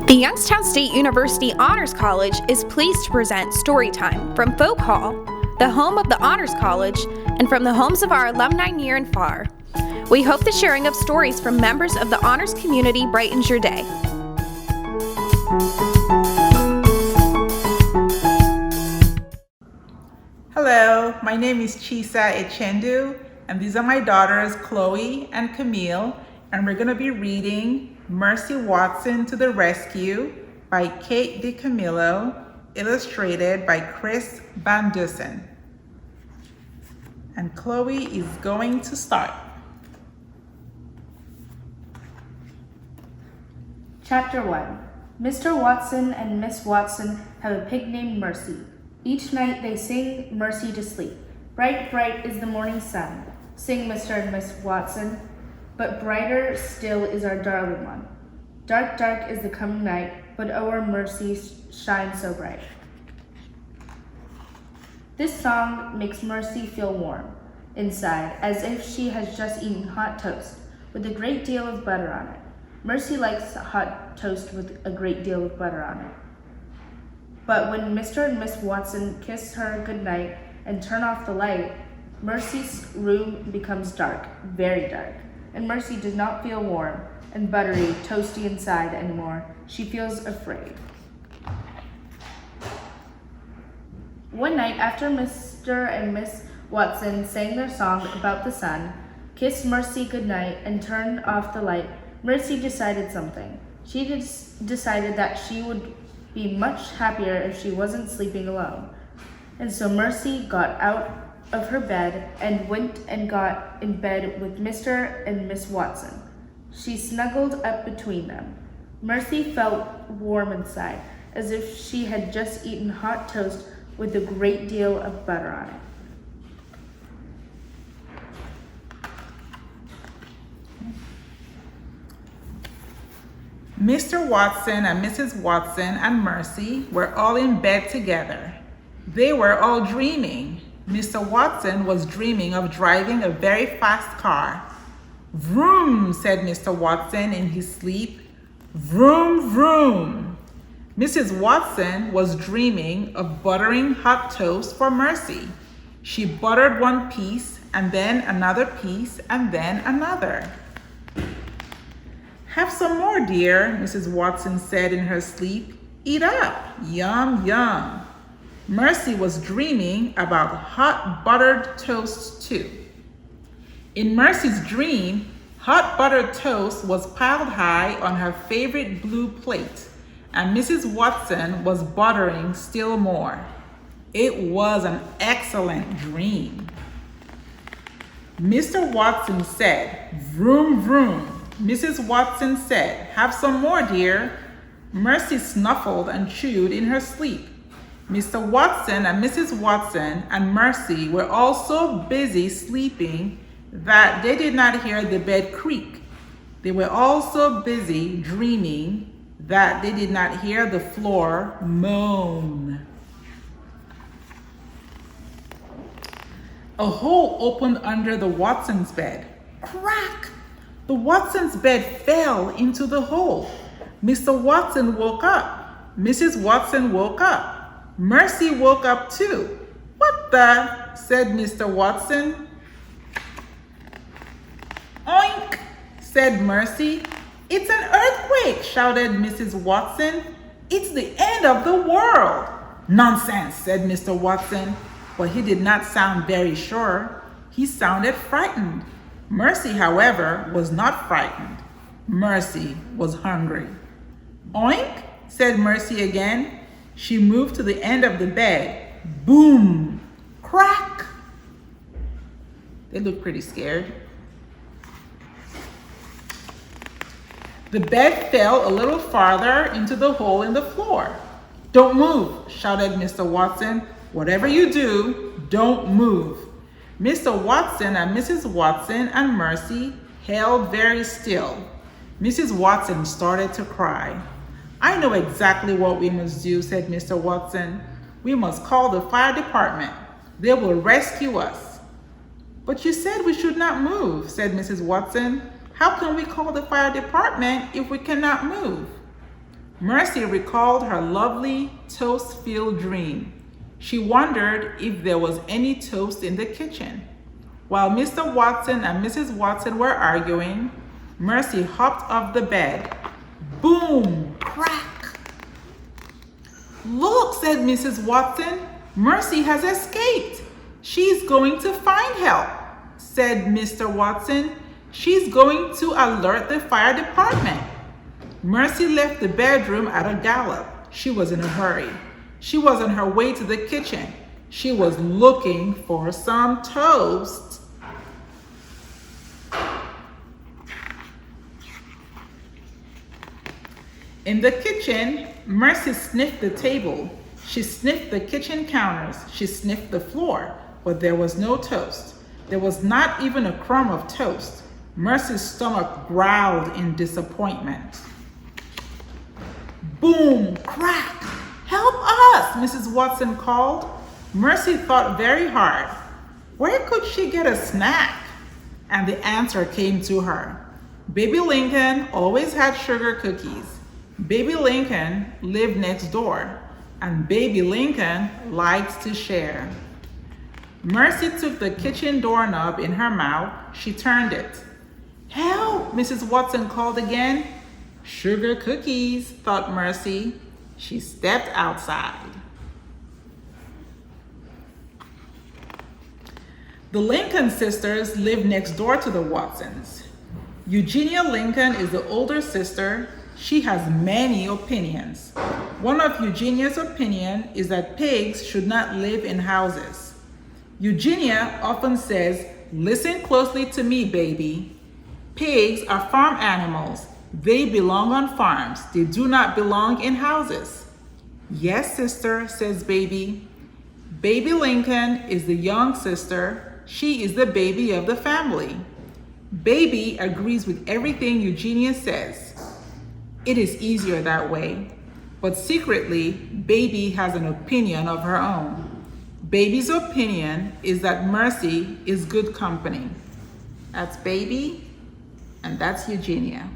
The Youngstown State University Honors College is pleased to present Storytime from Folk Hall, the home of the Honors College, and from the homes of our alumni near and far. We hope the sharing of stories from members of the honors community brightens your day. Hello, my name is Chisa Echendu, and these are my daughters Chloe and Camille, and we're going to be reading Mercy Watson to the Rescue by Kate DiCamillo, illustrated by Chris Van Dusen. And Chloe is going to start. Chapter 1. Mr. Watson and Miss Watson have a pig named Mercy. Each night they sing Mercy to sleep. Bright, bright is the morning sun, sing Mr. and Miss Watson, but brighter still is our darling one. Dark, dark is the coming night, but our Mercy shines so bright. This song makes Mercy feel warm inside, as if she has just eaten hot toast with a great deal of butter on it. Mercy likes hot toast with a great deal of butter on it. But when Mr. and Miss Watson kiss her goodnight and turn off the light, Mercy's room becomes dark, very dark, and Mercy does not feel warm and buttery, toasty inside anymore. She feels afraid. One night after Mr. and Miss Watson sang their song about the sun, kissed Mercy goodnight, and turned off the light, Mercy decided something. She decided that she would be much happier if she wasn't sleeping alone. And so Mercy got out of her bed and went and got in bed with Mr. and Miss Watson. She snuggled up between them. Mercy felt warm inside, as if she had just eaten hot toast with a great deal of butter on it. Mr. Watson and Mrs. Watson and Mercy were all in bed together. They were all dreaming. Mr. Watson was dreaming of driving a very fast car. Vroom, said Mr. Watson in his sleep. Vroom, vroom. Mrs. Watson was dreaming of buttering hot toast for Mercy. She buttered one piece, and then another piece, and then another. Have some more, dear, Mrs. Watson said in her sleep. Eat up. Yum, yum. Mercy was dreaming about hot buttered toast too. In Mercy's dream, hot buttered toast was piled high on her favorite blue plate, and Mrs. Watson was buttering still more. It was an excellent dream. Mr. Watson said, vroom, vroom. Mrs. Watson said, have some more, dear. Mercy snuffled and chewed in her sleep. Mr. Watson and Mrs. Watson and Mercy were all so busy sleeping that they did not hear the bed creak. They were all so busy dreaming that they did not hear the floor moan. A hole opened under the Watsons' bed. Crack! The Watsons' bed fell into the hole. Mr. Watson woke up. Mrs. Watson woke up. Mercy woke up too. What the? Said Mr. Watson. Oink, said Mercy. It's an earthquake, shouted Mrs. Watson. It's the end of the world. Nonsense, said Mr. Watson, but he did not sound very sure. He sounded frightened. Mercy, however, was not frightened. Mercy was hungry. Oink, said Mercy again. She moved to the end of the bed. Boom! Crack! They looked pretty scared. The bed fell a little farther into the hole in the floor. Don't move, shouted Mr. Watson. Whatever you do, don't move. Mr. Watson and Mrs. Watson and Mercy held very still. Mrs. Watson started to cry. I know exactly what we must do, said Mr. Watson. We must call the fire department. They will rescue us. But you said we should not move, said Mrs. Watson. How can we call the fire department if we cannot move? Mercy recalled her lovely toast-filled dream. She wondered if there was any toast in the kitchen. While Mr. Watson and Mrs. Watson were arguing, Mercy hopped off the bed. Boom! Crack! "Look," said Mrs. Watson, "Mercy has escaped. She's going to find help," said Mr. Watson. "She's going to alert the fire department." Mercy left the bedroom at a gallop. She was in a hurry. She was on her way to the kitchen. She was looking for some toast. In the kitchen, Mercy sniffed the table. She sniffed the kitchen counters. She sniffed the floor, but there was no toast. There was not even a crumb of toast. Mercy's stomach growled in disappointment. Boom! Crack! "Help us!" Mrs. Watson called. Mercy thought very hard. Where could she get a snack? And the answer came to her. Baby Lincoln always had sugar cookies. Baby Lincoln lived next door, and Baby Lincoln liked to share. Mercy took the kitchen doorknob in her mouth. She turned it. "Help!" Mrs. Watson called again. Sugar cookies, thought Mercy. She stepped outside. The Lincoln sisters lived next door to the Watsons. Eugenia Lincoln is the older sister. She has many opinions. One of Eugenia's opinion is that pigs should not live in houses. Eugenia often says, "Listen closely to me, baby. Pigs are farm animals. They belong on farms. They do not belong in houses." "Yes, sister," says Baby. Baby Lincoln is the young sister. She is the baby of the family. Baby agrees with everything Eugenia says. It is easier that way. But secretly, Baby has an opinion of her own. Baby's opinion is that Mercy is good company. That's Baby, and that's Eugenia.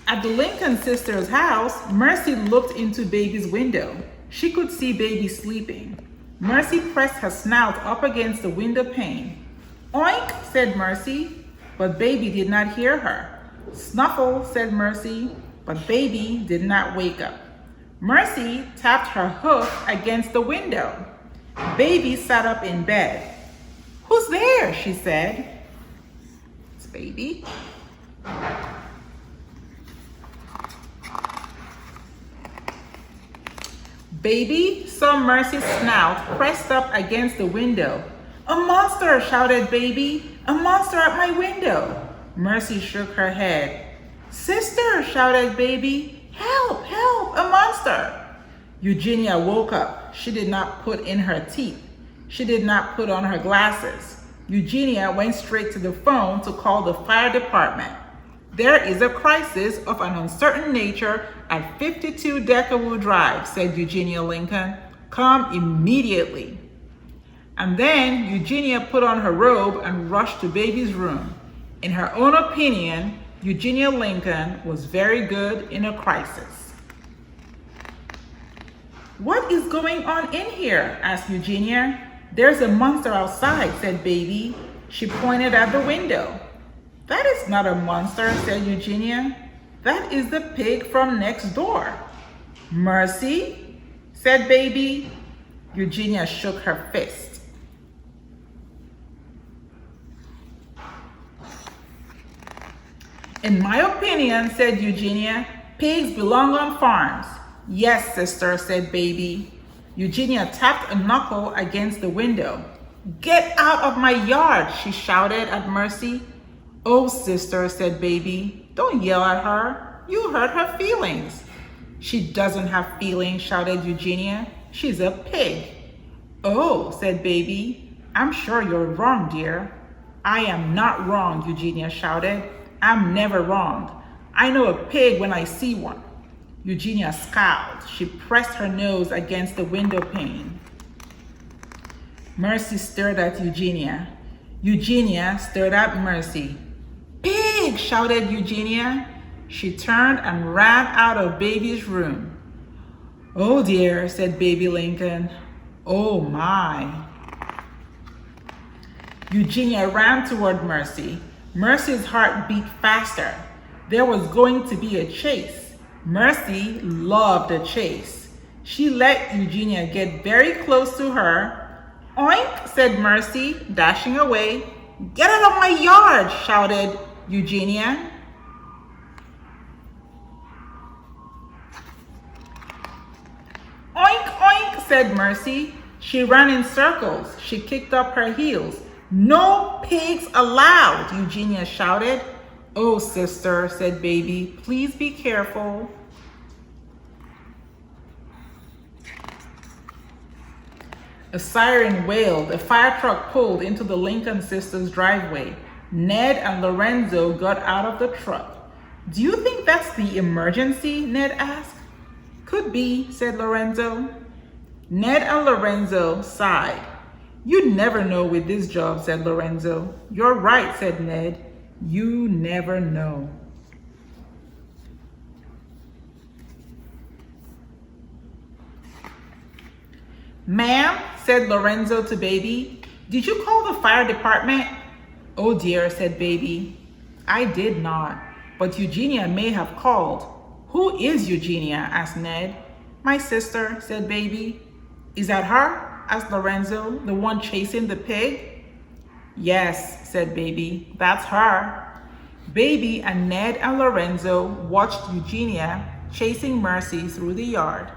At the Lincoln sisters' house, Mercy looked into Baby's window. She could see Baby sleeping. Mercy pressed her snout up against the window pane. "Oink," said Mercy, but Baby did not hear her. "Snuffle," said Mercy, but Baby did not wake up. Mercy tapped her hoof against the window. Baby sat up in bed. "Who's there?" she said. "It's Baby." Baby saw Mercy's snout pressed up against the window. "A monster!" shouted Baby. "A monster at my window!" Mercy shook her head. "Sister!" shouted Baby. "Help! Help! A monster!" Eugenia woke up. She did not put in her teeth. She did not put on her glasses. Eugenia went straight to the phone to call the fire department. "There is a crisis of an uncertain nature at 52 Deckerwood Drive," said Eugenia Lincoln. "Come immediately." And then Eugenia put on her robe and rushed to Baby's room. In her own opinion, Eugenia Lincoln was very good in a crisis. "What is going on in here?" asked Eugenia. "There's a monster outside," said Baby. She pointed at the window. "That is not a monster," said Eugenia. "That is the pig from next door." "Mercy," said Baby. Eugenia shook her fist. "In my opinion," said Eugenia, "pigs belong on farms." "Yes, sister," said Baby. Eugenia tapped a knuckle against the window. "Get out of my yard," she shouted at Mercy. "Oh, sister," said Baby, "don't yell at her. You hurt her feelings." "She doesn't have feelings," shouted Eugenia. "She's a pig." "Oh," said Baby, "I'm sure you're wrong, dear." "I am not wrong," Eugenia shouted. "I'm never wrong. I know a pig when I see one." Eugenia scowled. She pressed her nose against the window pane. Mercy stared at Eugenia. Eugenia stared at Mercy. Pig, shouted Eugenia. She turned and ran out of baby's room. Oh dear, said baby Lincoln. Oh my. Eugenia ran toward Mercy. Mercy's heart beat faster. There was going to be a chase. Mercy loved a chase. She let Eugenia get very close to her. Oink, said Mercy, dashing away. Get out of my yard, shouted Eugenia. Oink, oink, said Mercy. She ran in circles. She kicked up her heels. No pigs allowed, Eugenia shouted. Oh, sister, said baby, please be careful. A siren wailed. A fire truck pulled into the Lincoln sisters' driveway. Ned and Lorenzo got out of the truck. Do you think that's the emergency? Ned asked. Could be, said Lorenzo. Ned and Lorenzo sighed. You never know with this job, said Lorenzo. You're right, said Ned. You never know. Ma'am, said Lorenzo to baby, did you call the fire department? Oh dear, said baby. I did not, but Eugenia may have called. Who is Eugenia? Asked Ned. My sister, said baby. Is that her? Asked Lorenzo, the one chasing the pig. Yes, said baby, that's her. Baby and Ned and Lorenzo watched Eugenia chasing Mercy through the yard.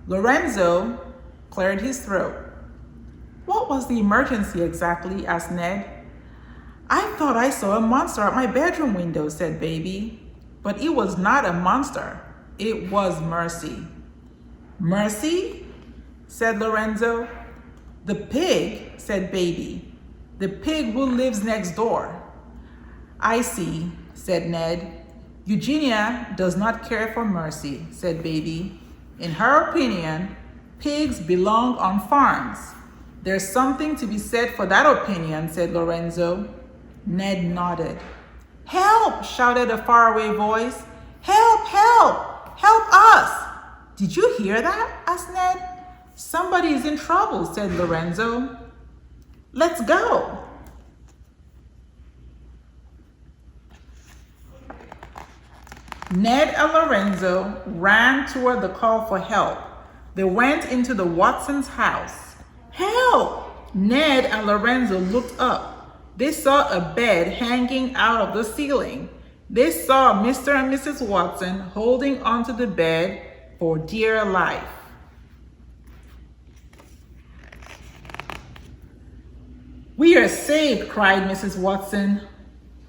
Lorenzo cleared his throat. What was the emergency exactly? Asked Ned. I thought I saw a monster at my bedroom window, said baby. But it was not a monster. It was Mercy. Mercy? Said Lorenzo. The pig, said baby. The pig who lives next door. I see, said Ned. Eugenia does not care for Mercy, said baby. In her opinion, pigs belong on farms. There's something to be said for that opinion, said Lorenzo. Ned nodded. Help, shouted a faraway voice. Help, help, help us. Did you hear that? Asked Ned. Somebody is in trouble, said Lorenzo. Let's go. Ned and Lorenzo ran toward the call for help. They went into the Watsons' house. Help! Ned and Lorenzo looked up. They saw a bed hanging out of the ceiling. They saw Mr. and Mrs. Watson holding onto the bed for dear life. We are saved, cried Mrs. Watson.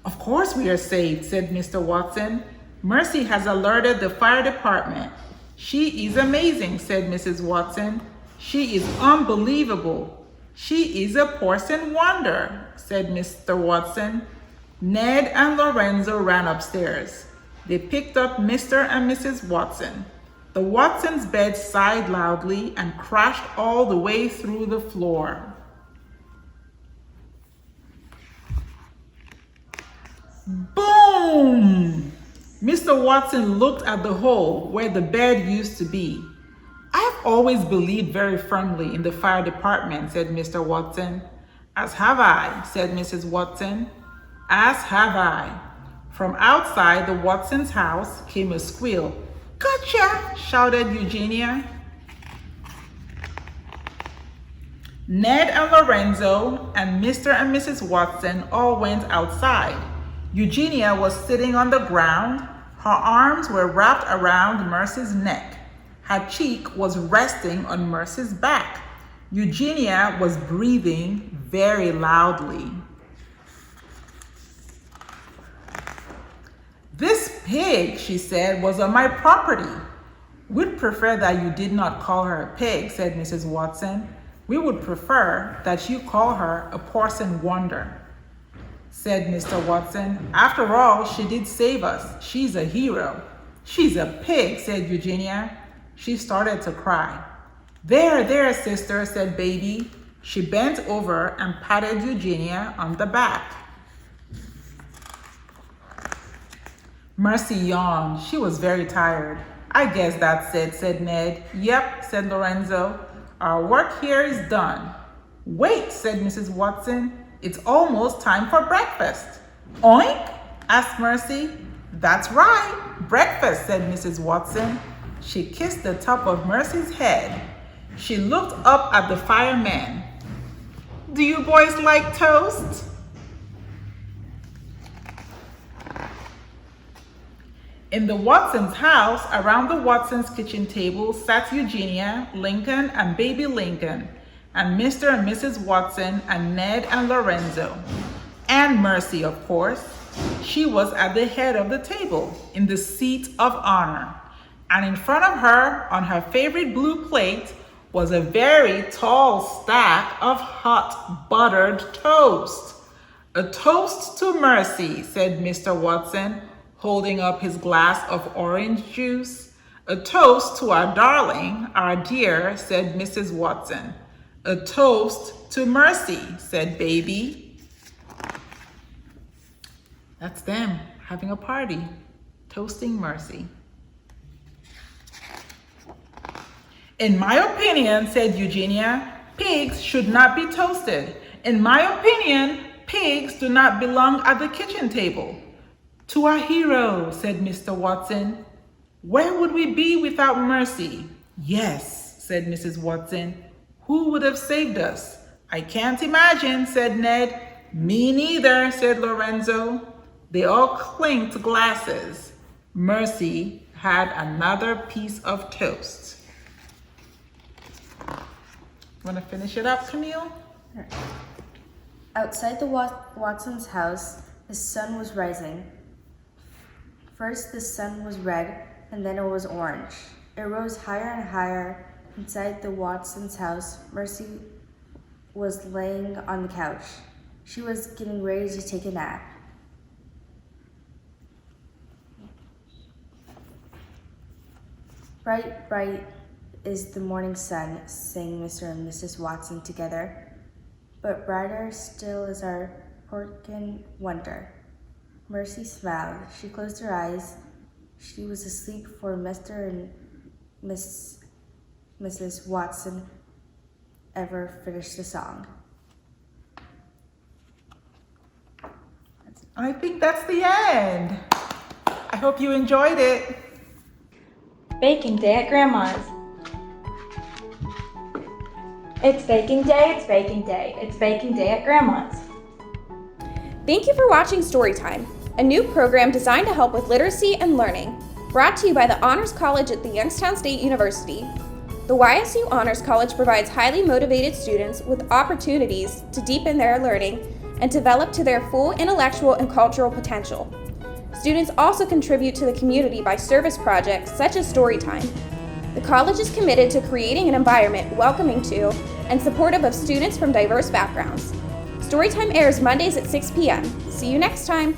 Of course we are saved, said Mr. Watson. Mercy has alerted the fire department. She is amazing, said Mrs. Watson. She is unbelievable. She is a porcelain wonder, said Mr. Watson. Ned and Lorenzo ran upstairs. They picked up Mr. and Mrs. Watson. The Watsons' bed sighed loudly and crashed all the way through the floor. Boom! Mr. Watson looked at the hole where the bed used to be. I've always believed very firmly in the fire department, said Mr. Watson. As have I, said Mrs. Watson. As have I. From outside the Watsons' house came a squeal. Gotcha! Shouted Eugenia. Ned and Lorenzo and Mr. and Mrs. Watson all went outside. Eugenia was sitting on the ground. Her arms were wrapped around Mercy's neck. Her cheek was resting on Mercy's back. Eugenia was breathing very loudly. This pig, she said, was on my property. We'd prefer that you did not call her a pig, said Mrs. Watson. We would prefer that you call her a porcelain wonder, said Mr. Watson. After all, she did save us. She's a hero. She's a pig, said Eugenia. She started to cry. There, there, sister, said baby. She bent over and patted Eugenia on the back. Mercy yawned. She was very tired. I guess that's it, said Ned. Yep, said Lorenzo. Our work here is done. Wait, said Mrs. Watson. It's almost time for breakfast. Oink? Asked Mercy. That's right, breakfast, said Mrs. Watson. She kissed the top of Mercy's head. She looked up at the firemen. Do you boys like toast? In the Watsons' house, around the Watsons' kitchen table, sat Eugenia, Lincoln, and baby Lincoln, and Mr. and Mrs. Watson, and Ned and Lorenzo, and Mercy, of course. She was at the head of the table, in the seat of honor, and in front of her, on her favorite blue plate, was a very tall stack of hot buttered toast. A toast to Mercy, said Mr. Watson, holding up his glass of orange juice. A toast to our darling, our dear, said Mrs. Watson. A toast to Mercy, said baby. That's them having a party, toasting Mercy. In my opinion, said Eugenia, pigs should not be toasted. In my opinion, pigs do not belong at the kitchen table. To our hero, said Mr. Watson. Where would we be without Mercy? Yes, said Mrs. Watson. Who would have saved us? I can't imagine, said Ned. Me neither, said Lorenzo. They all clinked glasses. Mercy had another piece of toast. Want to finish it up, Camille? Outside the Watson's house, the sun was rising. First the sun was red, and then it was orange. It rose higher and higher. Inside the Watson's house, Mercy was laying on the couch. She was getting ready to take a nap. Bright, bright is the morning sun, sang Mr. and Mrs. Watson together. But brighter still is our porkin wonder. Mercy smiled. She closed her eyes. She was asleep before Mr. and Mrs. Watson ever finished the song. I think that's the end. I hope you enjoyed it. Baking day at Grandma's. It's baking day, it's baking day, it's baking day at Grandma's. Thank you for watching Storytime, a new program designed to help with literacy and learning, brought to you by the Honors College at the Youngstown State University. The YSU Honors College provides highly motivated students with opportunities to deepen their learning and develop to their full intellectual and cultural potential. Students also contribute to the community by service projects such as Storytime. The college is committed to creating an environment welcoming to and supportive of students from diverse backgrounds. Storytime airs Mondays at 6 p.m. See you next time.